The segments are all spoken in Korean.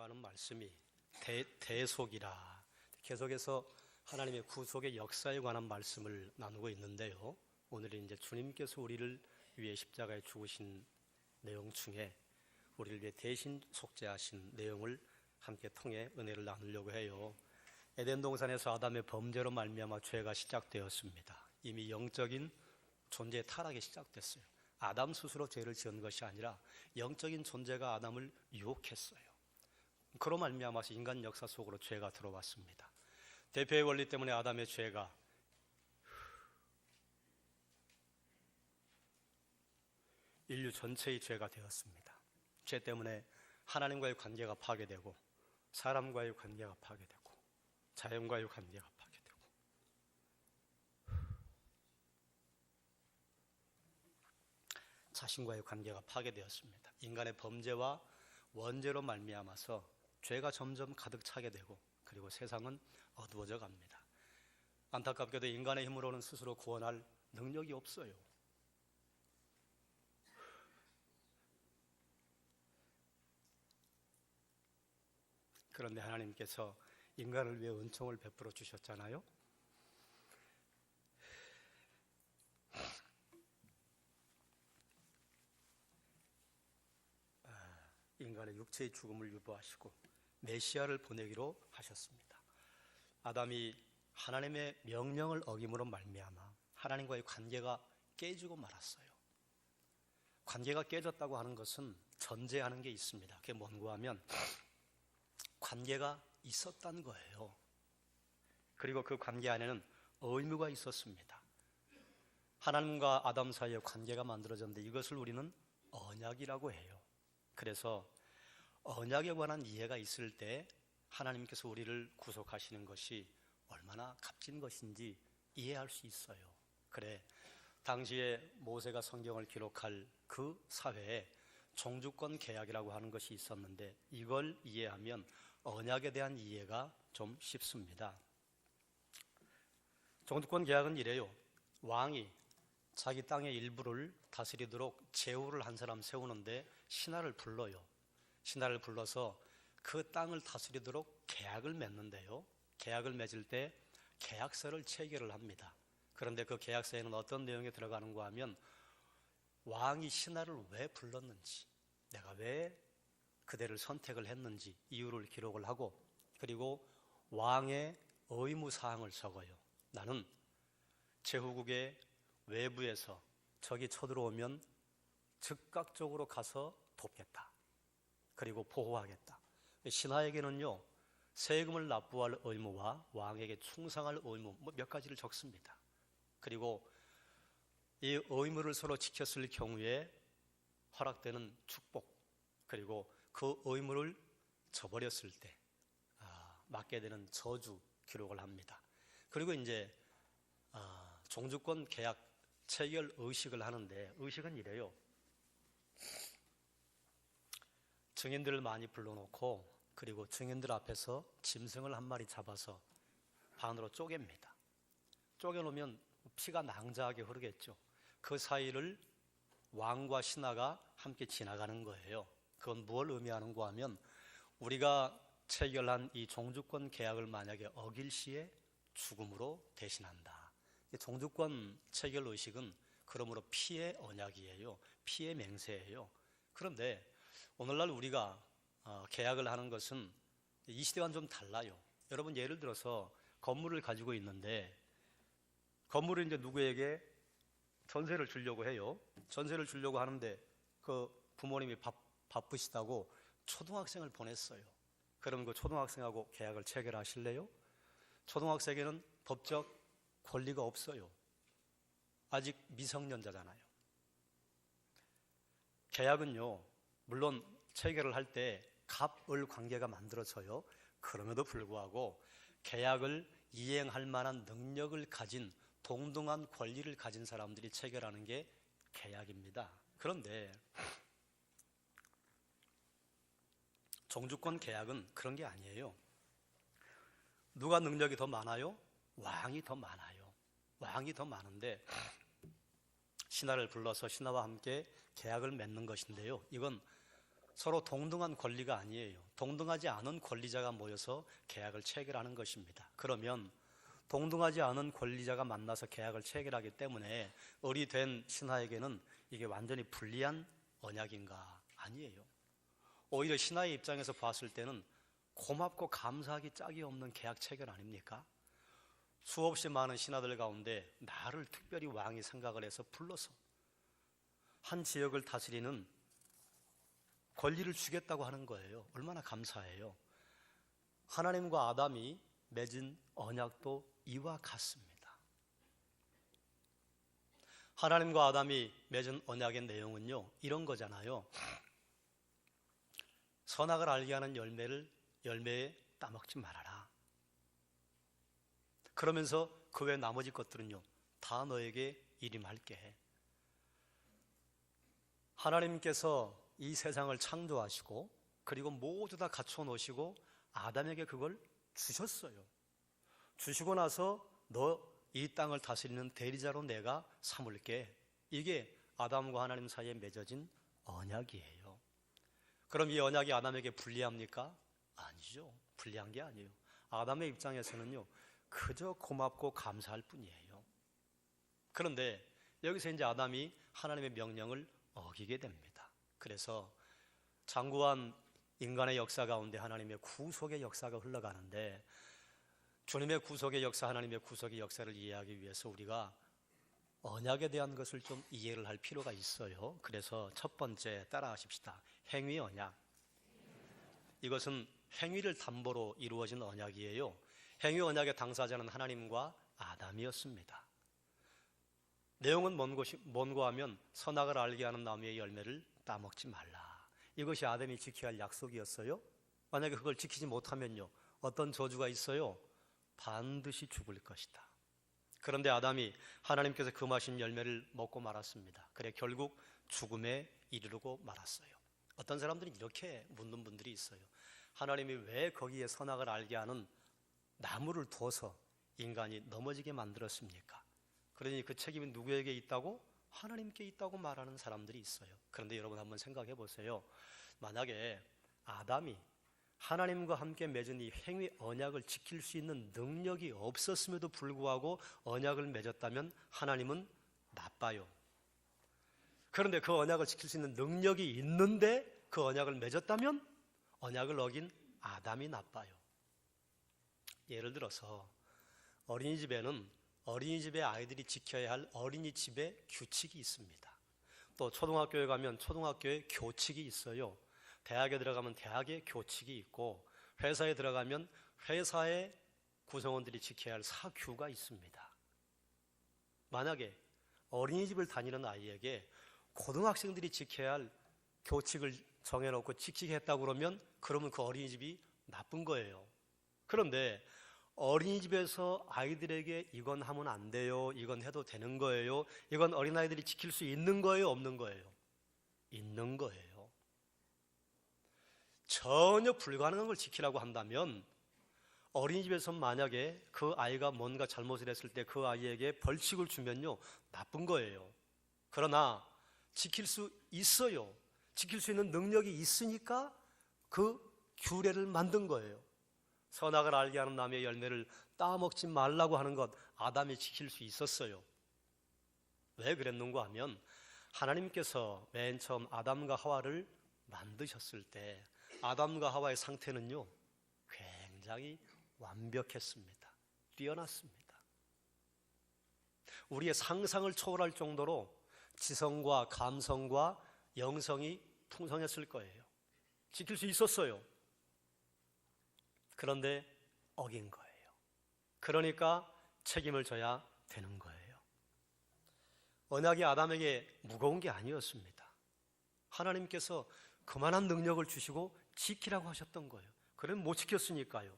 하는 말씀이 대속이라 계속해서 하나님의 구속의 역사에 관한 말씀을 나누고 있는데요. 오늘은 이제 주님께서 우리를 위해 십자가에 죽으신 내용 중에 우리를 위해 대신 속죄하신 내용을 함께 통해 은혜를 나누려고 해요. 에덴 동산에서 아담의 범죄로 말미암아 죄가 시작되었습니다. 이미 영적인 존재의 타락이 시작됐어요. 아담 스스로 죄를 지은 것이 아니라 영적인 존재가 아담을 유혹했어요. 그로 말미암아서 인간 역사 속으로 죄가 들어왔습니다. 대표의 원리 때문에 아담의 죄가 인류 전체의 죄가 되었습니다. 죄 때문에 하나님과의 관계가 파괴되고 사람과의 관계가 파괴되고 자연과의 관계가 파괴되고 자신과의 관계가 파괴되었습니다. 인간의 범죄와 원죄로 말미암아서 죄가 점점 가득 차게 되고 그리고 세상은 어두워져 갑니다. 안타깝게도 인간의 힘으로는 스스로 구원할 능력이 없어요. 그런데 하나님께서 인간을 위해 은총을 베풀어 주셨잖아요. 인간의 육체의 죽음을 유보하시고 메시아를 보내기로 하셨습니다. 아담이 하나님의 명령을 어김으로 말미암아 하나님과의 관계가 깨지고 말았어요. 관계가 깨졌다고 하는 것은 전제하는 게 있습니다. 그게 뭔가 하면 관계가 있었다는 거예요. 그리고 그 관계 안에는 의무가 있었습니다. 하나님과 아담 사이에 관계가 만들어졌는데 이것을 우리는 언약이라고 해요. 그래서 언약에 관한 이해가 있을 때 하나님께서 우리를 구속하시는 것이 얼마나 값진 것인지 이해할 수 있어요. 그래, 당시에 모세가 성경을 기록할 그 사회에 종주권 계약이라고 하는 것이 있었는데 이걸 이해하면 언약에 대한 이해가 좀 쉽습니다. 종주권 계약은 이래요. 왕이 자기 땅의 일부를 다스리도록 제후를 한 사람 세우는데 신하를 불러요. 신하를 불러서 그 땅을 다스리도록 계약을 맺는데요. 계약을 맺을 때 계약서를 체결을 합니다. 그런데 그 계약서에는 어떤 내용이 들어가는가 하면 왕이 신하를 왜 불렀는지, 내가 왜 그대를 선택을 했는지 이유를 기록을 하고 그리고 왕의 의무사항을 적어요. 나는 제후국의 외부에서 적이 쳐들어오면 즉각적으로 가서 돕겠다. 그리고 보호하겠다. 신하에게는요, 세금을 납부할 의무와 왕에게 충성할 의무 몇 가지를 적습니다. 그리고 이 의무를 서로 지켰을 경우에 허락되는 축복, 그리고 그 의무를 저버렸을 때 맞게 되는 저주 기록을 합니다. 그리고 이제 종주권 계약 체결 의식을 하는데 의식은 이래요. 증인들을 많이 불러놓고 그리고 증인들 앞에서 짐승을 한 마리 잡아서 반으로 쪼갭니다. 쪼개놓으면 피가 낭자하게 흐르겠죠. 그 사이를 왕과 신하가 함께 지나가는 거예요. 그건 무엇을 의미하는가 하면 우리가 체결한 이 종주권 계약을 만약에 어길 시에 죽음으로 대신한다. 종주권 체결 의식은 그러므로 피의 언약이에요. 피의 맹세예요. 그런데 오늘날 우리가 계약을 하는 것은 이 시대와는 좀 달라요. 여러분 예를 들어서 건물을 가지고 있는데 건물을 이제 누구에게 전세를 주려고 해요. 전세를 주려고 하는데 그 부모님이 바쁘시다고 초등학생을 보냈어요. 그럼 그 초등학생하고 계약을 체결하실래요? 초등학생에게는 법적 권리가 없어요. 아직 미성년자잖아요. 계약은요, 물론 체결을 할 때 갑을 관계가 만들어져요. 그럼에도 불구하고 계약을 이행할 만한 능력을 가진 동등한 권리를 가진 사람들이 체결하는 게 계약입니다. 그런데 종주권 계약은 그런 게 아니에요. 누가 능력이 더 많아요? 왕이 더 많아요. 왕이 더 많은데 신하를 불러서 신하와 함께 계약을 맺는 것인데요. 이건 서로 동등한 권리가 아니에요. 동등하지 않은 권리자가 모여서 계약을 체결하는 것입니다. 그러면 동등하지 않은 권리자가 만나서 계약을 체결하기 때문에 의리된 신하에게는 이게 완전히 불리한 언약인가? 아니에요. 오히려 신하의 입장에서 봤을 때는 고맙고 감사하기 짝이 없는 계약 체결 아닙니까? 수없이 많은 신하들 가운데 나를 특별히 왕이 생각을 해서 불러서 한 지역을 다스리는 권리를 주겠다고 하는 거예요. 얼마나 감사해요. 하나님과 아담이 맺은 언약도 이와 같습니다. 하나님과 아담이 맺은 언약의 내용은요, 이런 거잖아요. 선악을 알게 하는 열매에 따먹지 말아라. 그러면서 그 외 나머지 것들은요, 다 너에게 일임할게. 하나님께서 이 세상을 창조하시고 그리고 모두 다 갖춰 놓으시고 아담에게 그걸 주셨어요. 주시고 나서 너 이 땅을 다스리는 대리자로 내가 삼을게. 이게 아담과 하나님 사이에 맺어진 언약이에요. 그럼 이 언약이 아담에게 불리합니까? 아니죠. 불리한 게 아니에요. 아담의 입장에서는요, 그저 고맙고 감사할 뿐이에요. 그런데 여기서 이제 아담이 하나님의 명령을 어기게 됩니다. 그래서 장구한 인간의 역사 가운데 하나님의 구속의 역사가 흘러가는데, 주님의 구속의 역사, 하나님의 구속의 역사를 이해하기 위해서 우리가 언약에 대한 것을 좀 이해를 할 필요가 있어요. 그래서 첫 번째 따라하십시다. 행위 언약. 이것은 행위를 담보로 이루어진 언약이에요. 행위 언약의 당사자는 하나님과 아담이었습니다. 내용은 뭔고 하면 선악을 알게 하는 나무의 열매를 따먹지 말라. 이것이 아담이 지켜야 할 약속이었어요. 만약에 그걸 지키지 못하면요, 어떤 저주가 있어요? 반드시 죽을 것이다. 그런데 아담이 하나님께서 금하신 열매를 먹고 말았습니다. 그래 결국 죽음에 이르르고 말았어요. 어떤 사람들은 이렇게 묻는 분들이 있어요. 하나님이 왜 거기에 선악을 알게 하는 나무를 둬서 인간이 넘어지게 만들었습니까? 그러니 그 책임이 누구에게 있다고? 하나님께 있다고 말하는 사람들이 있어요. 그런데 여러분 한번 생각해 보세요. 만약에 아담이 하나님과 함께 맺은 이 행위 언약을 지킬 수 있는 능력이 없었음에도 불구하고 언약을 맺었다면 하나님은 나빠요. 그런데 그 언약을 지킬 수 있는 능력이 있는데 그 언약을 맺었다면 언약을 어긴 아담이 나빠요. 예를 들어서 어린이집에는 어린이집의 아이들이 지켜야 할 어린이집의 규칙이 있습니다. 또 초등학교에 가면 초등학교의 교칙이 있어요. 대학에 들어가면 대학의 교칙이 있고, 회사에 들어가면 회사의 구성원들이 지켜야 할 사규가 있습니다. 만약에 어린이집을 다니는 아이에게 고등학생들이 지켜야 할 교칙을 정해놓고 지키게 했다고 그러면 그 어린이집이 나쁜 거예요. 그런데 어린이집에서 아이들에게 이건 하면 안 돼요, 이건 해도 되는 거예요, 이건 어린아이들이 지킬 수 있는 거예요, 없는 거예요? 있는 거예요. 전혀 불가능한 걸 지키라고 한다면 어린이집에서 만약에 그 아이가 뭔가 잘못을 했을 때 그 아이에게 벌칙을 주면요, 나쁜 거예요. 그러나 지킬 수 있어요. 지킬 수 있는 능력이 있으니까 그 규례를 만든 거예요. 선악을 알게 하는 나무의 열매를 따먹지 말라고 하는 것, 아담이 지킬 수 있었어요. 왜 그랬는가 하면 하나님께서 맨 처음 아담과 하와를 만드셨을 때 아담과 하와의 상태는요, 굉장히 완벽했습니다. 뛰어났습니다. 우리의 상상을 초월할 정도로 지성과 감성과 영성이 풍성했을 거예요. 지킬 수 있었어요. 그런데 어긴 거예요. 그러니까 책임을 져야 되는 거예요. 언약이 아담에게 무거운 게 아니었습니다. 하나님께서 그만한 능력을 주시고 지키라고 하셨던 거예요. 그럼 못 지켰으니까요.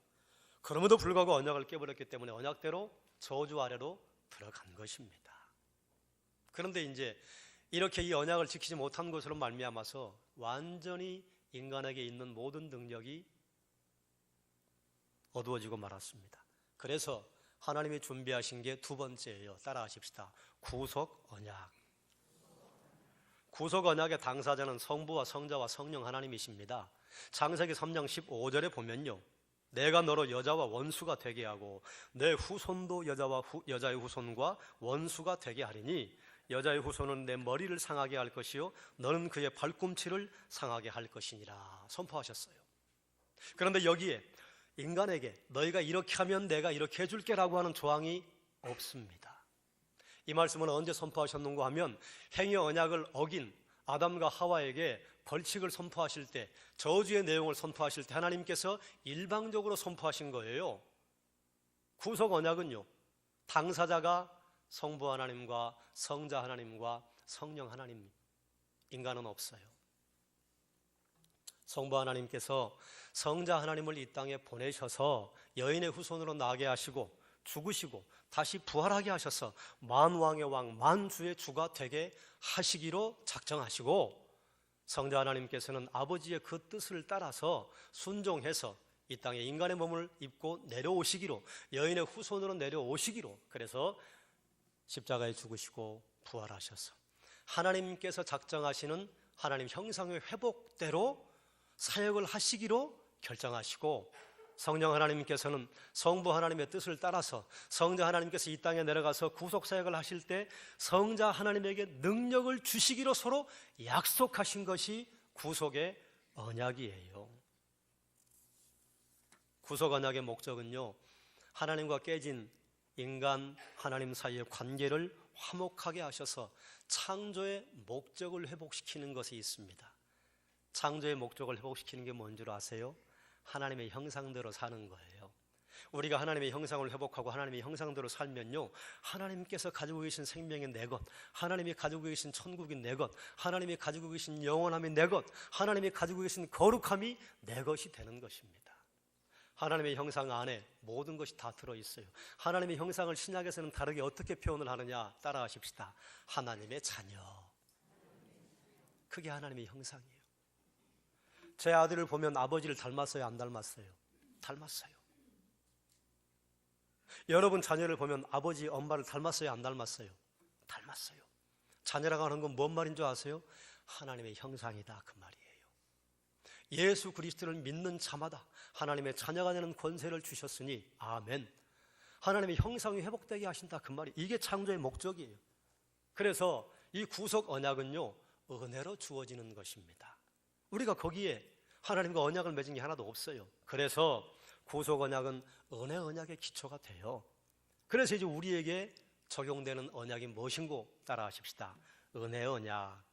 그럼에도 불구하고 언약을 깨버렸기 때문에 언약대로 저주 아래로 들어간 것입니다. 그런데 이제 이렇게 이 언약을 지키지 못한 것으로 말미암아서 완전히 인간에게 있는 모든 능력이 어두워지고 말았습니다. 그래서 하나님이 준비하신 게 두 번째예요. 따라하십시다. 구속 언약. 구속 언약의 당사자는 성부와 성자와 성령 하나님이십니다. 창세기 3장 15절에 보면요, 내가 너로 여자와 원수가 되게 하고 내 후손도 여자의 후손과 원수가 되게 하리니 여자의 후손은 내 머리를 상하게 할 것이요 너는 그의 발꿈치를 상하게 할 것이니라 선포하셨어요. 그런데 여기에 인간에게 너희가 이렇게 하면 내가 이렇게 해줄게 라고 하는 조항이 없습니다. 이 말씀은 언제 선포하셨는가 하면 행위 언약을 어긴 아담과 하와에게 벌칙을 선포하실 때, 저주의 내용을 선포하실 때 하나님께서 일방적으로 선포하신 거예요. 구속 언약은요, 당사자가 성부 하나님과 성자 하나님과 성령 하나님, 인간은 없어요. 성부 하나님께서 성자 하나님을 이 땅에 보내셔서 여인의 후손으로 나게 하시고 죽으시고 다시 부활하게 하셔서 만왕의 왕 만주의 주가 되게 하시기로 작정하시고, 성자 하나님께서는 아버지의 그 뜻을 따라서 순종해서 이 땅에 인간의 몸을 입고 내려오시기로, 여인의 후손으로 내려오시기로, 그래서 십자가에 죽으시고 부활하셔서 하나님께서 작정하시는 하나님 형상의 회복대로 사역을 하시기로 결정하시고, 성령 하나님께서는 성부 하나님의 뜻을 따라서 성자 하나님께서 이 땅에 내려가서 구속사역을 하실 때 성자 하나님에게 능력을 주시기로 서로 약속하신 것이 구속의 언약이에요. 구속 언약의 목적은요, 하나님과 깨진 인간 하나님 사이의 관계를 화목하게 하셔서 창조의 목적을 회복시키는 것이 있습니다. 창조의 목적을 회복시키는 게 뭔 줄 아세요? 하나님의 형상대로 사는 거예요. 우리가 하나님의 형상을 회복하고 하나님의 형상대로 살면요, 하나님께서 가지고 계신 생명이 내 것, 하나님이 가지고 계신 천국이 내 것, 하나님이 가지고 계신 영원함이 내 것, 하나님이 가지고 계신 거룩함이 내 것이 되는 것입니다. 하나님의 형상 안에 모든 것이 다 들어있어요. 하나님의 형상을 신약에서는 다르게 어떻게 표현을 하느냐, 따라하십시다. 하나님의 자녀. 그게 하나님의 형상이에요. 제 아들을 보면 아버지를 닮았어요, 안 닮았어요? 닮았어요. 여러분 자녀를 보면 아버지, 엄마를 닮았어요, 안 닮았어요? 닮았어요. 자녀라고 하는 건 뭔 말인 줄 아세요? 하나님의 형상이다, 그 말이에요. 예수 그리스도를 믿는 자마다 하나님의 자녀가 되는 권세를 주셨으니 아멘. 하나님의 형상이 회복되게 하신다, 그 말이, 이게 창조의 목적이에요. 그래서 이 구속 언약은요, 은혜로 주어지는 것입니다. 우리가 거기에 하나님과 언약을 맺은 게 하나도 없어요. 그래서 구속 언약은 은혜 언약의 기초가 돼요. 그래서 이제 우리에게 적용되는 언약이 무엇인고 따라하십시다. 은혜 언약.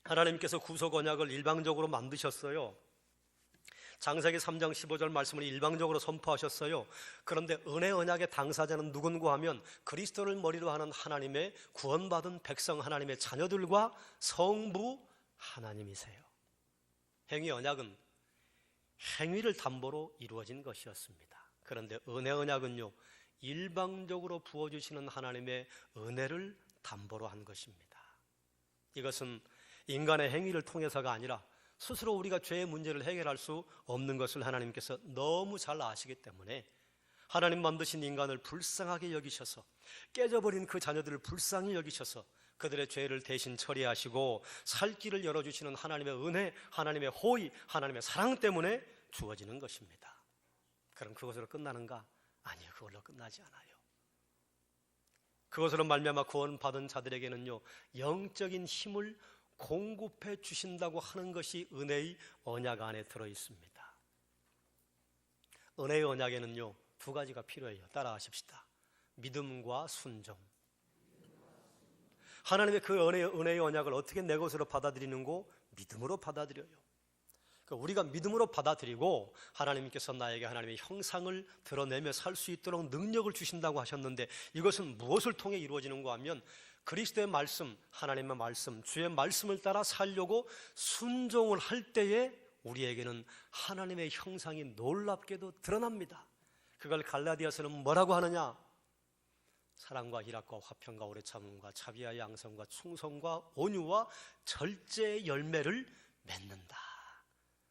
하나님께서 구속 언약을 일방적으로 만드셨어요. 창세기 3장 15절 말씀을 일방적으로 선포하셨어요. 그런데 은혜 언약의 당사자는 누군가 하면 그리스도를 머리로 하는 하나님의 구원받은 백성, 하나님의 자녀들과 성부 하나님이세요. 행위 언약은 행위를 담보로 이루어진 것이었습니다. 그런데 은혜 언약은요, 일방적으로 부어주시는 하나님의 은혜를 담보로 한 것입니다. 이것은 인간의 행위를 통해서가 아니라 스스로 우리가 죄의 문제를 해결할 수 없는 것을 하나님께서 너무 잘 아시기 때문에 하나님 만드신 인간을 불쌍하게 여기셔서, 깨져버린 그 자녀들을 불쌍히 여기셔서 그들의 죄를 대신 처리하시고 살 길을 열어주시는 하나님의 은혜, 하나님의 호의, 하나님의 사랑 때문에 주어지는 것입니다. 그럼 그것으로 끝나는가? 아니요, 그걸로 끝나지 않아요. 그것으로 말미암아 구원받은 자들에게는요, 영적인 힘을 공급해 주신다고 하는 것이 은혜의 언약 안에 들어있습니다. 은혜의 언약에는요, 두 가지가 필요해요. 따라하십시다. 믿음과 순종. 하나님의 그 은혜의 언약을 어떻게 내 것으로 받아들이는고? 믿음으로 받아들여요. 그러니까 우리가 믿음으로 받아들이고 하나님께서 나에게 하나님의 형상을 드러내며 살 수 있도록 능력을 주신다고 하셨는데, 이것은 무엇을 통해 이루어지는가 하면 그리스도의 말씀, 하나님의 말씀, 주의 말씀을 따라 살려고 순종을 할 때에 우리에게는 하나님의 형상이 놀랍게도 드러납니다. 그걸 갈라디아서는 뭐라고 하느냐? 사랑과 희락과 화평과 오래 참음과 자비와 양성과 충성과 온유와 절제의 열매를 맺는다.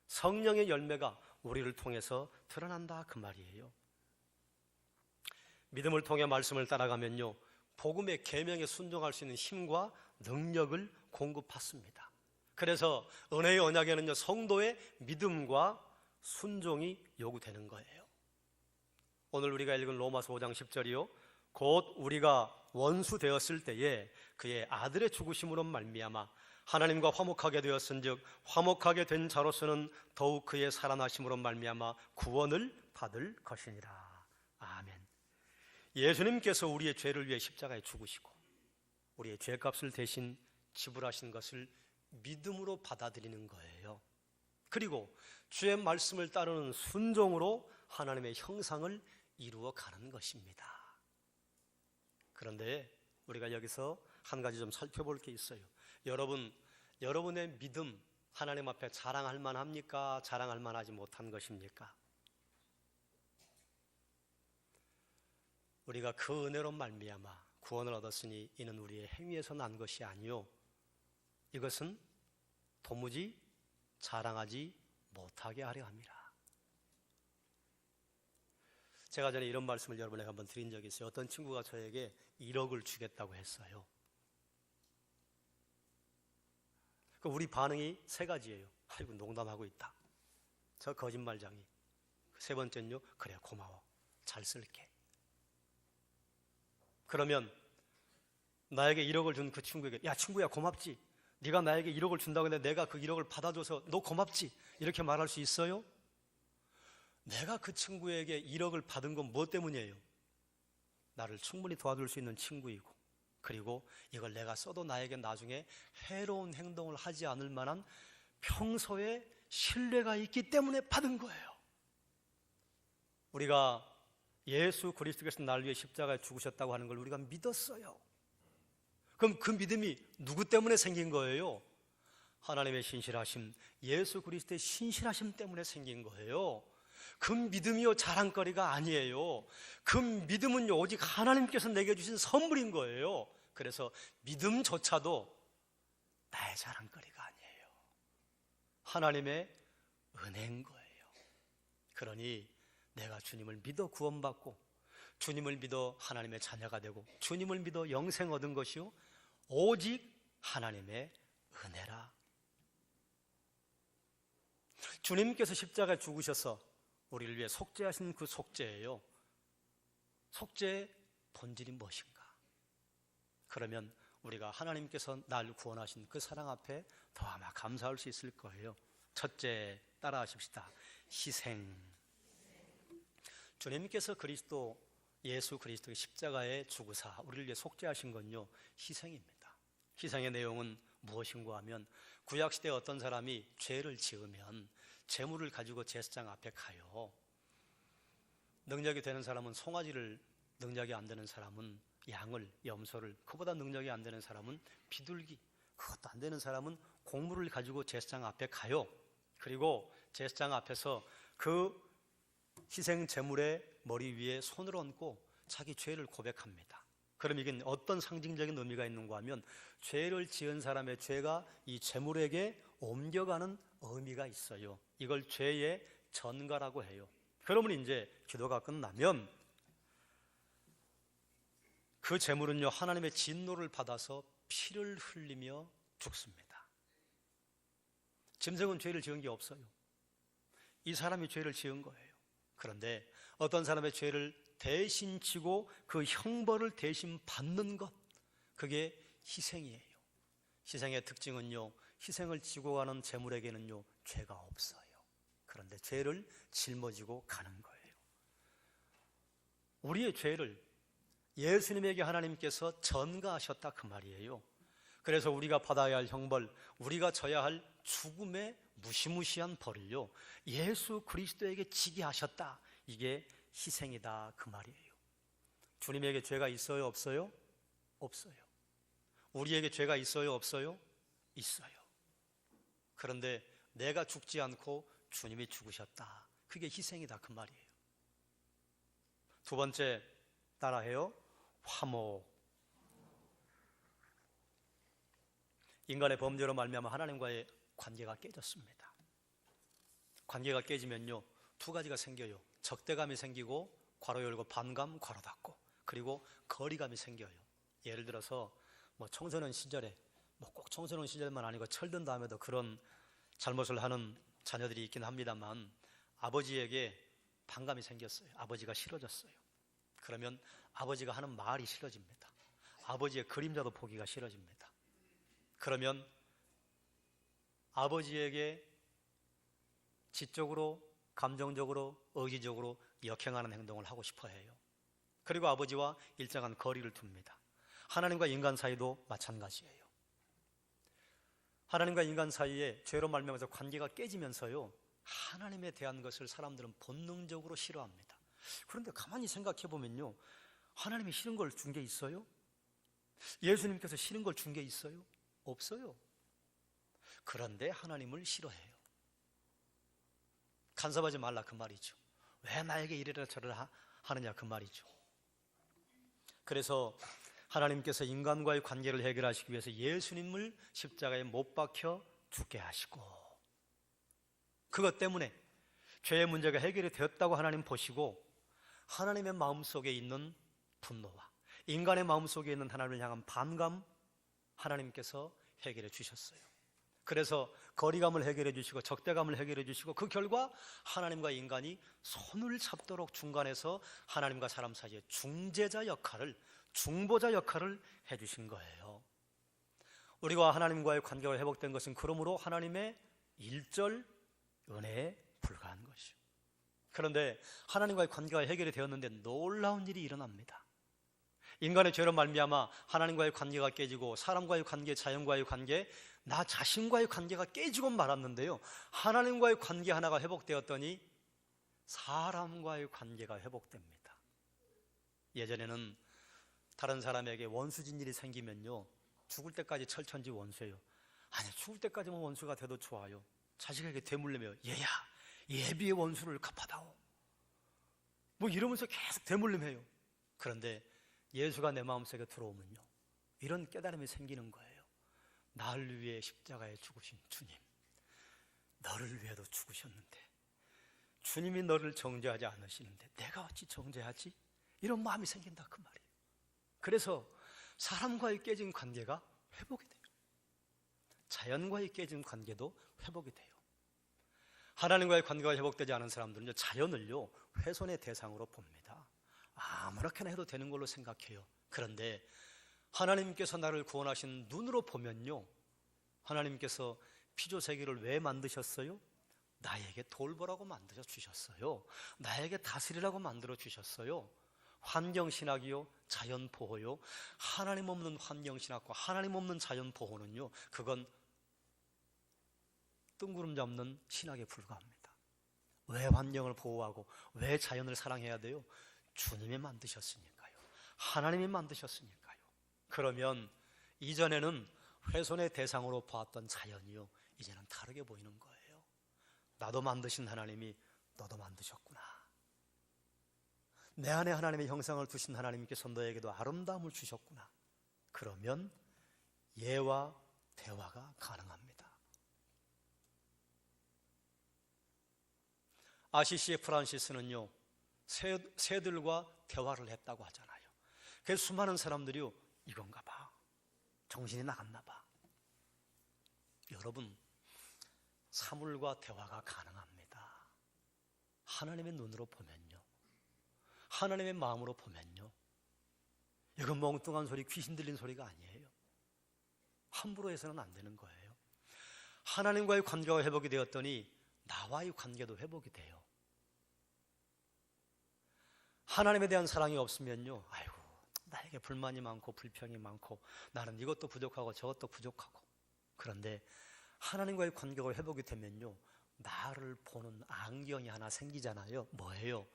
성령의 열매가 우리를 통해서 드러난다, 그 말이에요. 믿음을 통해 말씀을 따라가면요, 복음의 계명에 순종할 수 있는 힘과 능력을 공급받습니다. 그래서 은혜의 언약에는요, 성도의 믿음과 순종이 요구되는 거예요. 오늘 우리가 읽은 로마서 5장 10절이요, 곧 우리가 원수 되었을 때에 그의 아들의 죽으심으로 말미암아 하나님과 화목하게 되었은즉 화목하게 된 자로서는 더욱 그의 살아나심으로 말미암아 구원을 받을 것이니라. 아멘. 예수님께서 우리의 죄를 위해 십자가에 죽으시고 우리의 죄값을 대신 지불하신 것을 믿음으로 받아들이는 거예요. 그리고 주의 말씀을 따르는 순종으로 하나님의 형상을 이루어가는 것입니다. 그런데 우리가 여기서 한 가지 좀 살펴볼 게 있어요. 여러분의 믿음 하나님 앞에 자랑할 만합니까? 자랑할 만하지 못한 것입니까? 우리가 그 은혜로 말미암아 구원을 얻었으니 이는 우리의 행위에서 난 것이 아니요 이것은 도무지 자랑하지 못하게 하려 함이라. 제가 전에 이런 말씀을 여러분에게 한번 드린 적이 있어요. 어떤 친구가 저에게 1억을 주겠다고 했어요. 우리 반응이 세 가지예요. 아이고, 농담하고 있다. 저 거짓말쟁이. 세 번째는요, 그래, 고마워. 잘 쓸게. 그러면 나에게 1억을 준 그 친구에게, 야, 친구야, 고맙지. 네가 나에게 1억을 준다고 했는데 내가 그 1억을 받아줘서 너 고맙지. 이렇게 말할 수 있어요? 내가 그 친구에게 1억을 받은 건 무엇 때문이에요? 나를 충분히 도와줄 수 있는 친구이고, 그리고 이걸 내가 써도 나에게 나중에 해로운 행동을 하지 않을 만한 평소에 신뢰가 있기 때문에 받은 거예요. 우리가 예수 그리스도께서 나를 위해 십자가에 죽으셨다고 하는 걸 우리가 믿었어요. 그럼 그 믿음이 누구 때문에 생긴 거예요? 하나님의 신실하심, 예수 그리스도의 신실하심 때문에 생긴 거예요. 그 믿음이요 자랑거리가 아니에요. 그 믿음은요 오직 하나님께서 내게 주신 선물인 거예요. 그래서 믿음조차도 나의 자랑거리가 아니에요. 하나님의 은혜인 거예요. 그러니 내가 주님을 믿어 구원받고 주님을 믿어 하나님의 자녀가 되고 주님을 믿어 영생 얻은 것이요 오직 하나님의 은혜라. 주님께서 십자가에 죽으셔서 우리를 위해 속죄하신 그 속죄예요. 속죄의 본질이 무엇인가? 그러면 우리가 하나님께서 날 구원하신 그 사랑 앞에 더 아마 감사할 수 있을 거예요. 첫째, 따라하십시다. 희생. 주님께서 예수 그리스도의 십자가에 죽으사 우리를 위해 속죄하신 건요 희생입니다. 희생의 내용은 무엇인가 하면 구약시대에 어떤 사람이 죄를 지으면 재물을 가지고 제사장 앞에 가요. 능력이 되는 사람은 송아지를, 능력이 안 되는 사람은 양을, 염소를, 그보다 능력이 안 되는 사람은 비둘기, 그것도 안 되는 사람은 곡물을 가지고 제사장 앞에 가요. 그리고 제사장 앞에서 그 희생 제물의 머리 위에 손을 얹고 자기 죄를 고백합니다. 그럼 이게 어떤 상징적인 의미가 있는가 하면 죄를 지은 사람의 죄가 이 제물에게 옮겨가는 의미가 있어요. 이걸 죄의 전가라고 해요. 그러면 이제 기도가 끝나면 그 제물은요 하나님의 진노를 받아서 피를 흘리며 죽습니다. 짐승은 죄를 지은 게 없어요. 이 사람이 죄를 지은 거예요. 그런데 어떤 사람의 죄를 대신 지고 그 형벌을 대신 받는 것, 그게 희생이에요. 희생의 특징은요 희생을 지고 가는 제물에게는요 죄가 없어요. 그런데 죄를 짊어지고 가는 거예요. 우리의 죄를 예수님에게 하나님께서 전가하셨다 그 말이에요. 그래서 우리가 받아야 할 형벌, 우리가 져야 할 죽음의 무시무시한 벌을요 예수 그리스도에게 지게 하셨다. 이게 희생이다 그 말이에요. 주님에게 죄가 있어요 없어요? 없어요. 우리에게 죄가 있어요 없어요? 있어요. 그런데 내가 죽지 않고 주님이 죽으셨다. 그게 희생이다 그 말이에요. 두 번째, 따라해요. 화목. 인간의 범죄로 말미암아 하나님과의 관계가 깨졌습니다. 관계가 깨지면요 두 가지가 생겨요. 적대감이 생기고 괄호 열고 반감 괄호 닫고, 그리고 거리감이 생겨요. 예를 들어서 뭐 청소년 시절에, 뭐 꼭 청소년 시절만 아니고 철든 다음에도 그런 잘못을 하는 자녀들이 있긴 합니다만, 아버지에게 반감이 생겼어요. 아버지가 싫어졌어요. 그러면 아버지가 하는 말이 싫어집니다. 아버지의 그림자도 보기가 싫어집니다. 그러면 아버지에게 지적으로, 감정적으로, 의지적으로 역행하는 행동을 하고 싶어 해요. 그리고 아버지와 일정한 거리를 둡니다. 하나님과 인간 사이도 마찬가지예요. 하나님과 인간 사이에 죄로 말미암아서 관계가 깨지면서요, 하나님에 대한 것을 사람들은 본능적으로 싫어합니다. 그런데 가만히 생각해 보면요, 하나님이 싫은 걸 준 게 있어요? 예수님께서 싫은 걸 준 게 있어요? 없어요. 그런데 하나님을 싫어해요. 간섭하지 말라 그 말이죠. 왜 나에게 이래라 저래라 하느냐 그 말이죠. 그래서 하나님께서 인간과의 관계를 해결하시기 위해서 예수님을 십자가에 못 박혀 죽게 하시고, 그것 때문에 죄의 문제가 해결이 되었다고 하나님 보시고, 하나님의 마음속에 있는 분노와 인간의 마음속에 있는 하나님을 향한 반감, 하나님께서 해결해 주셨어요. 그래서 거리감을 해결해 주시고 적대감을 해결해 주시고, 그 결과 하나님과 인간이 손을 잡도록 중간에서 하나님과 사람 사이의 중재자 역할을, 중보자 역할을 해주신 거예요. 우리와 하나님과의 관계가 회복된 것은 그러므로 하나님의 일절 은혜에 불과한 것이요. 그런데 하나님과의 관계가 해결이 되었는데 놀라운 일이 일어납니다. 인간의 죄로 말미암아 하나님과의 관계가 깨지고, 사람과의 관계, 자연과의 관계, 나 자신과의 관계가 깨지고 말았는데요, 하나님과의 관계 하나가 회복되었더니 사람과의 관계가 회복됩니다. 예전에는 다른 사람에게 원수진 일이 생기면요, 죽을 때까지 철천지 원수예요. 아니, 죽을 때까지만 원수가 돼도 좋아요. 자식에게 되물리며 얘야, 예비의 원수를 갚아다오, 뭐 이러면서 계속 되물림해요. 그런데 예수가 내 마음속에 들어오면요, 이런 깨달음이 생기는 거예요. 나를 위해 십자가에 죽으신 주님, 너를 위해도 죽으셨는데 주님이 너를 정죄하지 않으시는데 내가 어찌 정죄하지? 이런 마음이 생긴다 그 말이에요. 그래서 사람과의 깨진 관계가 회복이 돼요. 자연과의 깨진 관계도 회복이 돼요. 하나님과의 관계가 회복되지 않은 사람들은요, 자연을요 훼손의 대상으로 봅니다. 아무렇게나 해도 되는 걸로 생각해요. 그런데 하나님께서 나를 구원하신 눈으로 보면요, 하나님께서 피조세계를 왜 만드셨어요? 나에게 돌보라고 만들어 주셨어요. 나에게 다스리라고 만들어 주셨어요. 환경신학이요, 자연보호요. 하나님 없는 환경신학과 하나님 없는 자연보호는요, 그건 뜬구름 잡는 신학에 불과합니다. 왜 환경을 보호하고 왜 자연을 사랑해야 돼요? 주님이 만드셨으니까요. 하나님이 만드셨으니까요. 그러면 이전에는 훼손의 대상으로 보았던 자연이요, 이제는 다르게 보이는 거예요. 나도 만드신 하나님이 너도 만드셨구나. 내 안에 하나님의 형상을 두신 하나님께서 너에게도 아름다움을 주셨구나. 그러면 예와 대화가 가능합니다. 아시시의 프란시스는요, 새들과 대화를 했다고 하잖아요. 그래서 수많은 사람들이요, 이건가 봐, 정신이 나갔나 봐. 여러분, 사물과 대화가 가능합니다. 하나님의 눈으로 보면요, 하나님의 마음으로 보면요. 이건 멍뚱한 소리, 귀신 들린 소리가 아니에요. 함부로 해서는 안 되는 거예요. 하나님과의 관계가 회복이 되었더니 나와의 관계도 회복이 돼요. 하나님에 대한 사랑이 없으면요, 아이고, 나에게 불만이 많고 불평이 많고 나는 이것도 부족하고 저것도 부족하고. 그런데 하나님과의 관계가 회복이 되면요, 나를 보는 안경이 하나 생기잖아요. 뭐예요?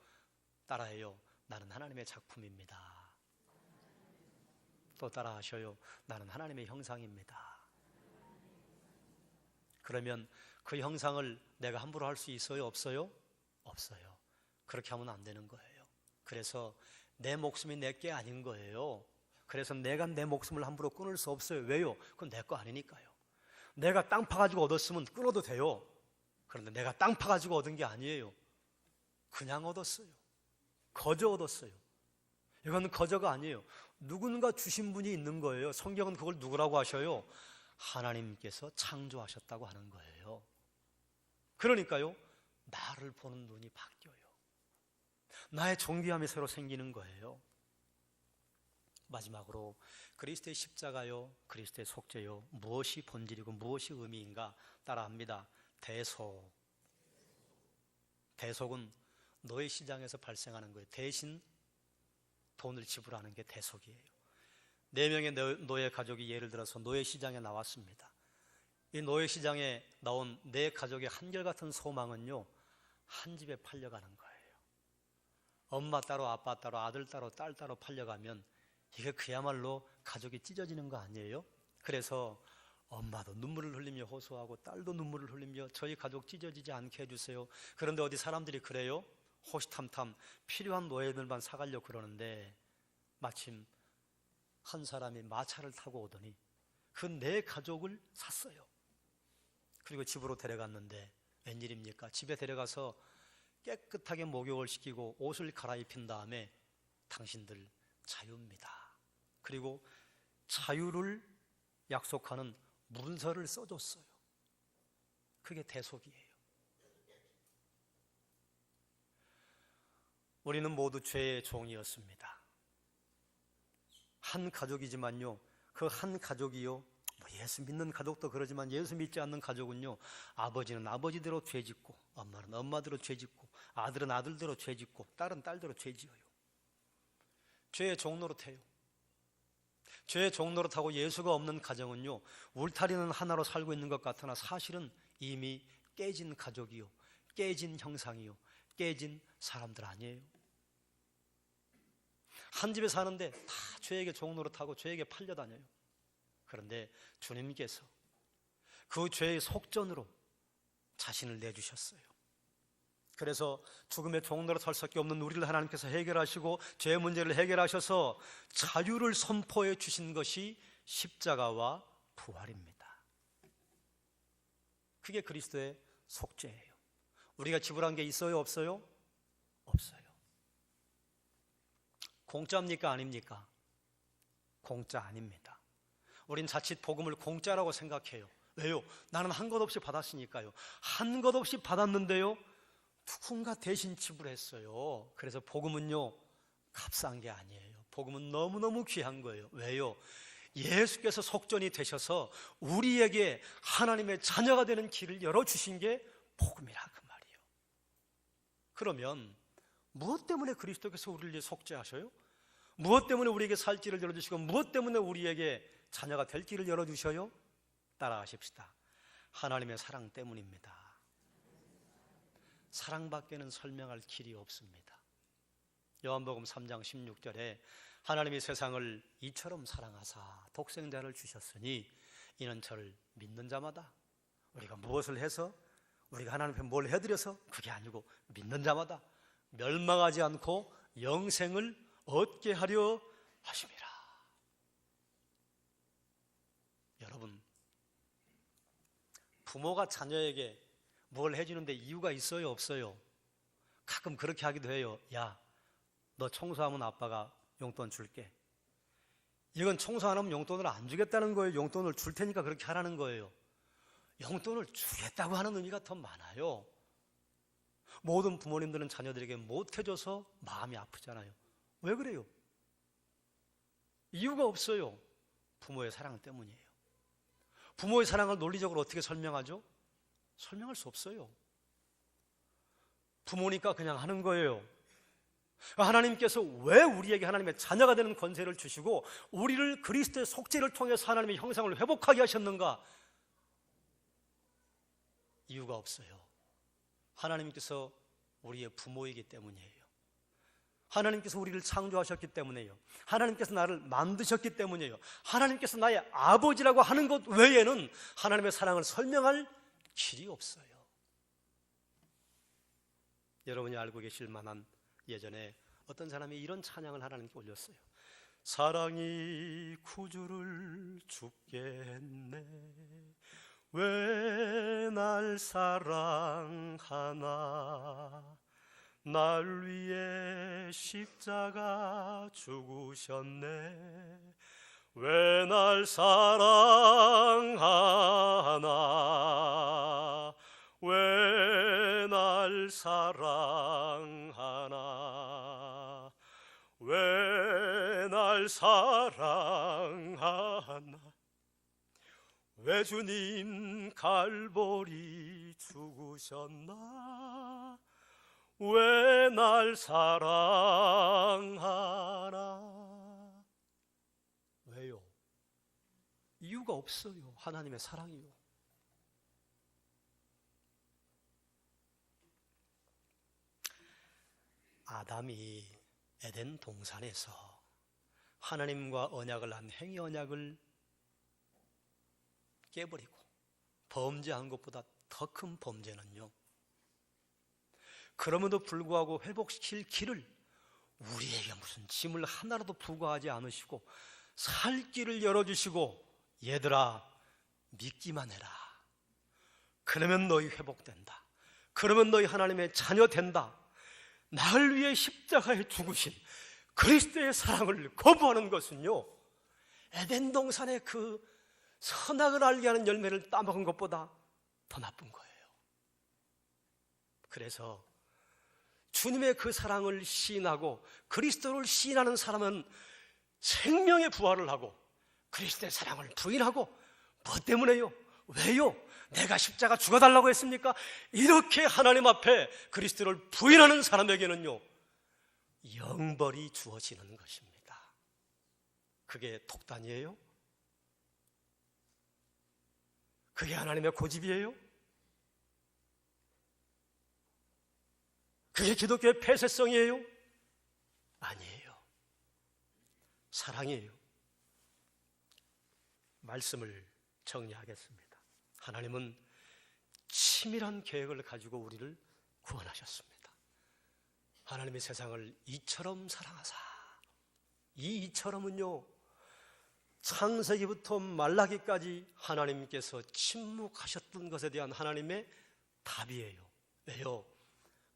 따라해요. 나는 하나님의 작품입니다. 또 따라하셔요. 나는 하나님의 형상입니다. 그러면 그 형상을 내가 함부로 할 수 있어요? 없어요? 없어요. 그렇게 하면 안 되는 거예요. 그래서 내 목숨이 내 게 아닌 거예요. 그래서 내가 내 목숨을 함부로 끊을 수 없어요. 왜요? 그건 내 거 아니니까요. 내가 땅 파가지고 얻었으면 끊어도 돼요. 그런데 내가 땅 파가지고 얻은 게 아니에요. 그냥 얻었어요. 거저 얻었어요. 이건 거저가 아니에요. 누군가 주신 분이 있는 거예요. 성경은 그걸 누구라고 하셔요? 하나님께서 창조하셨다고 하는 거예요. 그러니까요, 나를 보는 눈이 바뀌어요. 나의 존귀함이 새로 생기는 거예요. 마지막으로 그리스도의 십자가요, 그리스도의 속죄요, 무엇이 본질이고 무엇이 의미인가 따라합니다. 대속은 노예 시장에서 발생하는 거예요. 대신 돈을 지불하는 게 대속이에요. 4명의 노예 가족이 예를 들어서 노예 시장에 나왔습니다. 이 노예 시장에 나온 4가족의 한결같은 소망은요, 한 집에 팔려가는 거예요. 엄마 따로 아빠 따로 아들 따로 딸 따로 팔려가면 이게 그야말로 가족이 찢어지는 거 아니에요? 그래서 엄마도 눈물을 흘리며 호소하고 딸도 눈물을 흘리며 저희 가족 찢어지지 않게 해주세요. 그런데 어디 사람들이 그래요? 호시탐탐 필요한 노예들만 사가려고 그러는데 마침 한 사람이 마차를 타고 오더니 그 4가족을 샀어요. 그리고 집으로 데려갔는데 웬일입니까? 집에 데려가서 깨끗하게 목욕을 시키고 옷을 갈아입힌 다음에 당신들 자유입니다. 그리고 자유를 약속하는 문서를 써줬어요. 그게 대속이에요. 우리는 모두 죄의 종이었습니다. 한 가족이지만요, 그 한 가족이요, 예수 믿는 가족도 그러지만 예수 믿지 않는 가족은요, 아버지는 아버지대로 죄짓고 엄마는 엄마대로 죄짓고 아들은 아들대로 죄짓고 딸은 딸대로 죄지어요. 죄의 종노릇해요. 죄의 종노릇하고 예수가 없는 가정은요, 울타리는 하나로 살고 있는 것 같으나 사실은 이미 깨진 가족이요, 깨진 형상이요, 깨진 사람들 아니에요. 한 집에 사는데 다 죄에게 종노릇하고 죄에게 팔려다녀요. 그런데 주님께서 그 죄의 속전으로 자신을 내주셨어요. 그래서 죽음의 종노릇 할 수밖에 없는 우리를 하나님께서 해결하시고 죄의 문제를 해결하셔서 자유를 선포해 주신 것이 십자가와 부활입니다. 그게 그리스도의 속죄예요. 우리가 지불한 게 있어요, 없어요? 없어요. 공짜입니까, 아닙니까? 공짜 아닙니다. 우린 자칫 복음을 공짜라고 생각해요. 왜요? 나는 한 것 없이 받았으니까요. 한 것 없이 받았는데요, 누군가 대신 지불했어요. 그래서 복음은요, 값싼 게 아니에요. 복음은 너무너무 귀한 거예요. 왜요? 예수께서 속전이 되셔서 우리에게 하나님의 자녀가 되는 길을 열어주신 게 복음이라 그 말이에요. 그러면 무엇 때문에 그리스도께서 우리를 속죄하셔요? 무엇 때문에 우리에게 살 길을 열어주시고 무엇 때문에 우리에게 자녀가 될 길을 열어주셔요? 따라하십시다. 하나님의 사랑 때문입니다. 사랑밖에는 설명할 길이 없습니다. 요한복음 3장 16절에 하나님이 세상을 이처럼 사랑하사 독생자를 주셨으니 이는 저를 믿는 자마다, 우리가 무엇을 해서 우리가 하나님 앞에 뭘 해드려서 그게 아니고 믿는 자마다 멸망하지 않고 영생을 얻게 하려 하심이라. 여러분, 부모가 자녀에게 뭘 해주는데 이유가 있어요, 없어요? 가끔 그렇게 하기도 해요. 야, 너 청소하면 아빠가 용돈 줄게. 이건 청소 안 하면 용돈을 안 주겠다는 거예요. 용돈을 줄 테니까 그렇게 하라는 거예요. 용돈을 주겠다고 하는 의미가 더 많아요. 모든 부모님들은 자녀들에게 못 해줘서 마음이 아프잖아요. 왜 그래요? 이유가 없어요. 부모의 사랑 때문이에요. 부모의 사랑을 논리적으로 어떻게 설명하죠? 설명할 수 없어요. 부모니까 그냥 하는 거예요. 하나님께서 왜 우리에게 하나님의 자녀가 되는 권세를 주시고 우리를 그리스도의 속죄를 통해서 하나님의 형상을 회복하게 하셨는가? 이유가 없어요. 하나님께서 우리의 부모이기 때문이에요. 하나님께서 우리를 창조하셨기 때문이에요. 하나님께서 나를 만드셨기 때문이에요. 하나님께서 나의 아버지라고 하는 것 외에는 하나님의 사랑을 설명할 길이 없어요. 여러분이 알고 계실 만한, 예전에 어떤 사람이 이런 찬양을 하나님께 올렸어요. 사랑이 구주를 죽게 했네, 왜 날 사랑하나, 날 위해 십자가 죽으셨네. 왜 날 사랑하나, 왜 날 사랑하나, 왜 날 사랑하나. 왜 주님 갈보리 죽으셨나, 왜 날 사랑하나. 왜요? 이유가 없어요. 하나님의 사랑이요. 아담이 에덴 동산에서 하나님과 언약을 한 행위 언약을 깨버리고 범죄한 것보다 더 큰 범죄는요, 그럼에도 불구하고 회복시킬 길을 우리에게 무슨 짐을 하나라도 부과하지 않으시고 살 길을 열어주시고, 얘들아 믿기만 해라, 그러면 너희 회복된다, 그러면 너희 하나님의 자녀 된다. 나를 위해 십자가에 죽으신 그리스도의 사랑을 거부하는 것은요, 에덴 동산의 그 선악을 알게 하는 열매를 따먹은 것보다 더 나쁜 거예요. 그래서 주님의 그 사랑을 시인하고 그리스도를 시인하는 사람은 생명의 부활을 하고, 그리스도의 사랑을 부인하고, 뭐 때문에요? 왜요? 내가 십자가 죽어달라고 했습니까? 이렇게 하나님 앞에 그리스도를 부인하는 사람에게는요, 영벌이 주어지는 것입니다. 그게 독단이에요? 그게 하나님의 고집이에요? 그게 기독교의 폐쇄성이에요? 아니에요. 사랑이에요. 말씀을 정리하겠습니다. 하나님은 치밀한 계획을 가지고 우리를 구원하셨습니다. 하나님의 세상을 이처럼 사랑하사. 이 이처럼은요, 창세기부터 말라기까지 하나님께서 침묵하셨던 것에 대한 하나님의 답이에요. 왜요?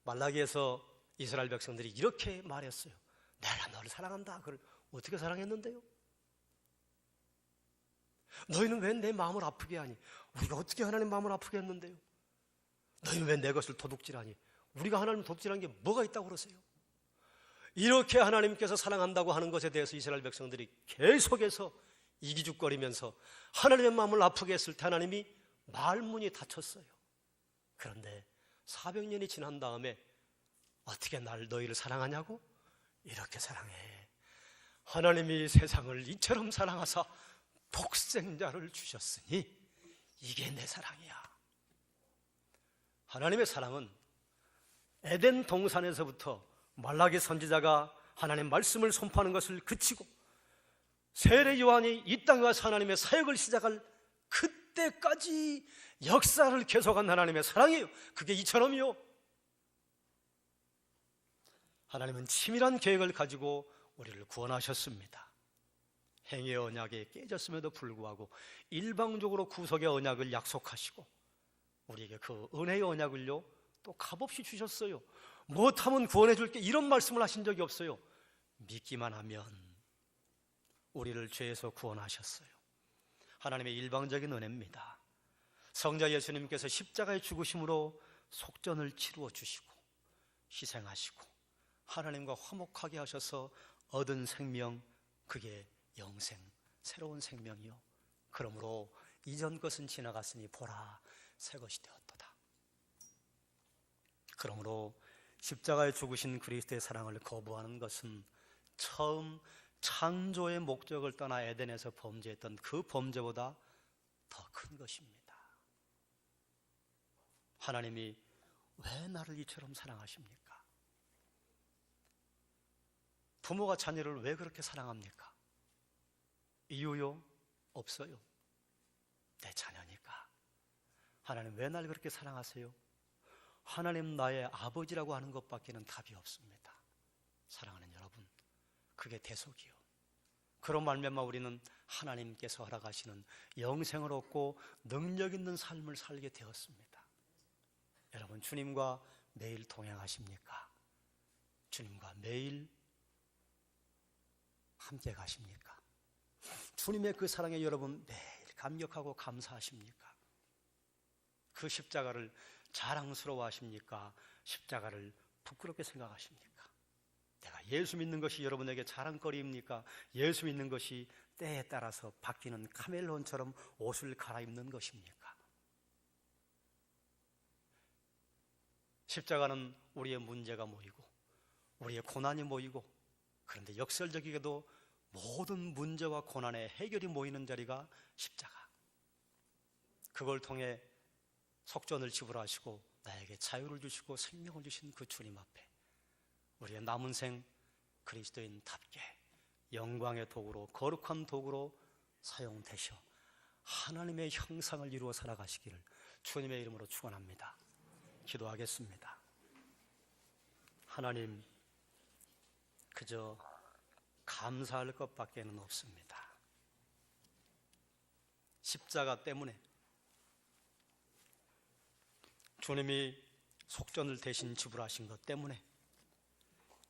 말라기에서 이스라엘 백성들이 이렇게 말했어요. 내가 너를 사랑한다. 그걸 어떻게 사랑했는데요? 너희는 왜 내 마음을 아프게 하니? 우리가 어떻게 하나님 마음을 아프게 했는데요? 너희는 왜 내 것을 도둑질하니? 우리가 하나님 도둑질한 게 뭐가 있다고 그러세요? 이렇게 하나님께서 사랑한다고 하는 것에 대해서 이스라엘 백성들이 계속해서 이기죽거리면서 하나님의 마음을 아프게 했을 때 하나님이 말문이 닫혔어요. 그런데 400년이 지난 다음에 어떻게 너희를 사랑하냐고? 이렇게 사랑해. 하나님이 세상을 이처럼 사랑하사 독생자를 주셨으니 이게 내 사랑이야. 하나님의 사랑은 에덴 동산에서부터 말라기 선지자가 하나님 말씀을 선포하는 것을 그치고 세례 요한이 이 땅에 와서 하나님의 사역을 시작할 그때까지 역사를 계속한 하나님의 사랑이에요. 그게 이처럼이요. 하나님은 치밀한 계획을 가지고 우리를 구원하셨습니다. 행위의 언약에 깨졌음에도 불구하고 일방적으로 구속의 언약을 약속하시고 우리에게 그 은혜의 언약을요 또 값없이 주셨어요. 못하면 구원해 줄게, 이런 말씀을 하신 적이 없어요. 믿기만 하면 우리를 죄에서 구원하셨어요. 하나님의 일방적인 은혜입니다. 성자 예수님께서 십자가의 죽으심으로 속전을 치루어 주시고 희생하시고 하나님과 화목하게 하셔서 얻은 생명, 그게 영생, 새로운 생명이요. 그러므로 이전 것은 지나갔으니 보라, 새 것이 되었도다. 그러므로 십자가에 죽으신 그리스도의 사랑을 거부하는 것은 처음 창조의 목적을 떠나 에덴에서 범죄했던 그 범죄보다 더 큰 것입니다. 하나님이 왜 나를 이처럼 사랑하십니까? 부모가 자녀를 왜 그렇게 사랑합니까? 이유요? 없어요. 내 자녀니까. 하나님 왜 날 그렇게 사랑하세요? 하나님 나의 아버지라고 하는 것밖에는 답이 없습니다. 사랑하는 여러분, 그게 대속이요. 그런 말미암아 우리는 하나님께서 허락하시는 영생을 얻고 능력 있는 삶을 살게 되었습니다. 여러분, 주님과 매일 동행하십니까? 주님과 매일 함께 가십니까? 주님의 그 사랑에 여러분 매일 감격하고 감사하십니까? 그 십자가를 자랑스러워 하십니까? 십자가를 부끄럽게 생각하십니까? 내가 예수 믿는 것이 여러분에게 자랑거리입니까? 예수 믿는 것이 때에 따라서 바뀌는 카멜론처럼 옷을 갈아입는 것입니까? 십자가는 우리의 문제가 모이고 우리의 고난이 모이고, 그런데 역설적이게도 모든 문제와 고난의 해결이 모이는 자리가 십자가. 그걸 통해 속전을 지불하시고 나에게 자유를 주시고 생명을 주신 그 주님 앞에 우리의 남은 생 그리스도인답게 영광의 도구로, 거룩한 도구로 사용되셔 하나님의 형상을 이루어 살아가시기를 주님의 이름으로 축원합니다. 기도하겠습니다. 하나님, 그저 감사할 것밖에는 없습니다. 십자가 때문에 주님이 속전을 대신 지불하신 것 때문에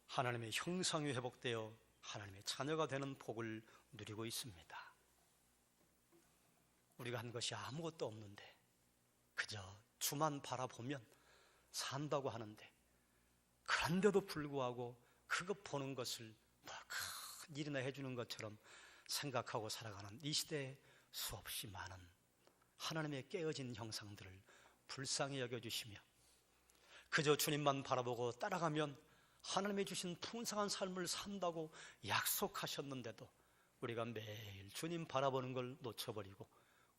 하나님의 형상이 회복되어 하나님의 자녀가 되는 복을 누리고 있습니다. 우리가 한 것이 아무것도 없는데 그저 주만 바라보면 산다고 하는데, 그런데도 불구하고 그것 보는 것을 큰 일이나 해주는 것처럼 생각하고 살아가는 이 시대에 수없이 많은 하나님의 깨어진 형상들을 불쌍히 여겨주시며 그저 주님만 바라보고 따라가면 하나님이 주신 풍성한 삶을 산다고 약속하셨는데도 우리가 매일 주님 바라보는 걸 놓쳐버리고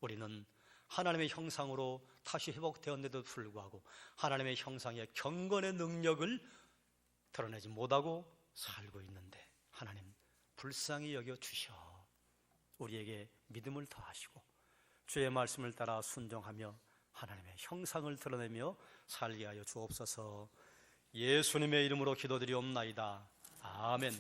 우리는 하나님의 형상으로 다시 회복되었는데도 불구하고 하나님의 형상의 경건의 능력을 드러내지 못하고 살고 있는데, 하나님 불쌍히 여겨주셔 우리에게 믿음을 더하시고 주의 말씀을 따라 순종하며 하나님의 형상을 드러내며 살게 하여 주옵소서. 예수님의 이름으로 기도드리옵나이다. 아멘.